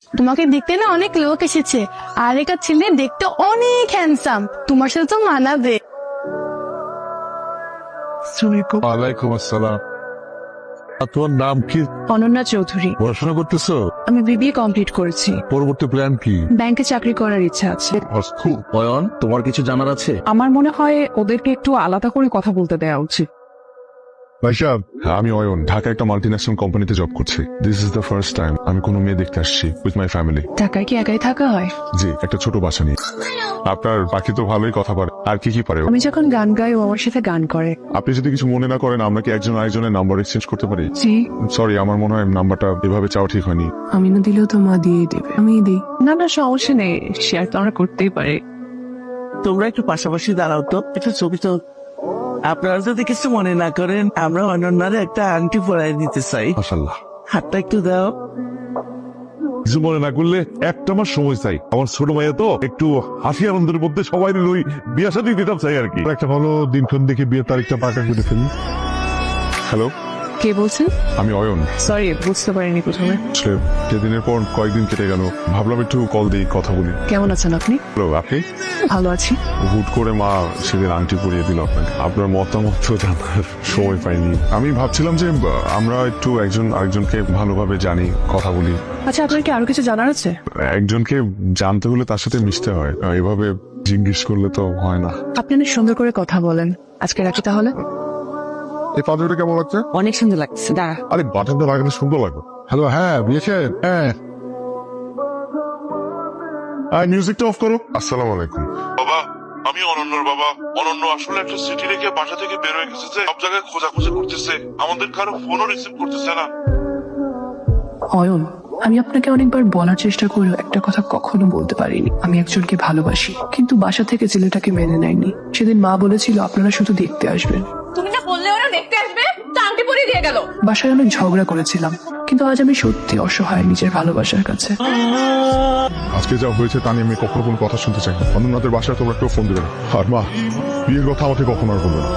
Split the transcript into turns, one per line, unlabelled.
তোমাকে দেখতে না অনেক লোক এসেছে, আর একটা ছেলে দেখতে অনেক হ্যান্ডসাম, তোমার সাথে তো মানাবে।
ওয়ালাইকুম আসসালাম। তোমার নাম কি?
অনন্যা চৌধুরী।
পড়াশোনা করতেছো?
আমি বিবিএ কমপ্লিট করেছি।
পরবর্তী প্ল্যান কি?
ব্যাংকে চাকরি করার ইচ্ছা আছে।
অয়ন, তোমার কিছু জানার আছে?
আমার মনে হয় ওদেরকে একটু আলাদা করে কথা বলতে দেওয়া উচিত।
ভাইসাব, আমি অয়ন, ঢাকা একটা মাল্টিন্যাশনাল কোম্পানিতে জব করছি। This is the first time আমি কোনো মেয়ে দেখতে আসছি উইথ মাই ফ্যামিলি।
ঢাকায় কি একাই থাকা হয়?
জি, একটা ছোট বাসা নিয়ে। আপনার পাখি তো ভালোই কথা পারে, আর কি কি পারে?
আমি যখন গান গাই ও আমার সাথে গান করে।
আপনি যদি কিছু মনে না করেন, আমরা কি একজন আরেকজনের নাম্বার এক্সচেঞ্জ করতে পারি?
জি।
সরি, আমার মনে হয় নাম্বারটা এভাবে চাওয়া ঠিক হয়নি।
আমি না দিলেও তো মা দিয়ে দেবে, আমি দিই। না না, সমস্যা নেই, শেয়ার তো আমরা করতেই পারি।
তোমরা একটু পাশাপাশি দাঁড়াও তো, একটা ছবি তো। আপনারা যদি কিছু মনে না করেন, আমরা অনন্যারে একটা আংটি পরাই দিতে চাই।
মাশাআল্লাহ।
হাতটা একটু দাও।
কিছু মনে না করলে একটা আমার সময় চাই। আমার ছোট ভাইয়া তো একটু হাসি আনন্দের মধ্যে সবাই ওই বিয়ে শাদী দিতাম চাই আর কি। একটা ভালো দিনক্ষণ দেখে বিয়ের তারিখটা পাকা করে ফেলি। হ্যালো,
কে বলছেন?
আমি অয়ন।
সরি, বুঝতে পারিনি প্রথমে।
আসলে সেদিনের পর কয়েকদিন কেটে গেল, ভাবলাম একটু কল দিই, কথা বলি।
কেমন আছেন আপনি?
হ্যালো, আপনি?
ভালো আছি।
হুট করে মা সেদিন আংটি পরিয়ে দিল আপনাকে। আপনার মতামত তো জানার সময় পাইনি। আমি ভাবছিলাম যে আমরা একটু একজন আরেকজনকে ভালোভাবে জানি, কথা বলি।
আচ্ছা, আপনার কি আরো কিছু জানার আছে?
একজনকে জানতে হলে তার সাথে মিশতে হয়, এভাবে জিজ্ঞেস করলে তো হয় না।
আপনি অনেক সুন্দর করে কথা বলেন। আজকে রাখি তাহলে।
এই পাঞ্জাবিটা কেমন লাগছে?
অনেক সুন্দর লাগছে, দাঁড়া।
আরে বাটনটা লাগালে সুন্দর লাগবে। হ্যালো, হ্যাঁ বিয়েছেন? হ্যাঁ, মিউজিকটা অফ করো। আসসালামু আলাইকুম।
বাবা, আমি অনন্যর বাবা। অনন্য আসলে একটা চিঠি রেখে বাসা থেকে বের হয়ে গেছে, যে সব জায়গায় খোঁজাখুঁজি করতেছে, আমাদের কারো ফোনও রিসিভ করতেছে না।
অয়ন, আমি আপনাকে অনেকবার বলার চেষ্টা করেও একটা কথা কখনো বলতে পারিনি। আমি একজনকে ভালোবাসি, কিন্তু বাসা থেকে ছেলেটাকে মেনে নেয়নি। সেদিন মা বলেছিল আপনারা শুধু দেখতে আসবেন।
তুমি না বললে ওরা দেখতে আসবে, তো আংটি পরিয়ে দিয়ে গেল।
বাসায় অনেক ঝগড়া করেছিলাম, কিন্তু আজ আমি সত্যি অসহায় নিজের ভালোবাসার কাছে।
আজকে যা হয়েছে তা নিয়ে আমি কখনো কোনো কথা শুনতে চাই না। অন্যদের বাসায় তোমরা কেউ ফোন দেবে না। আর মা, বিয়ের কথা আমাকে কখনো আর বলবে না।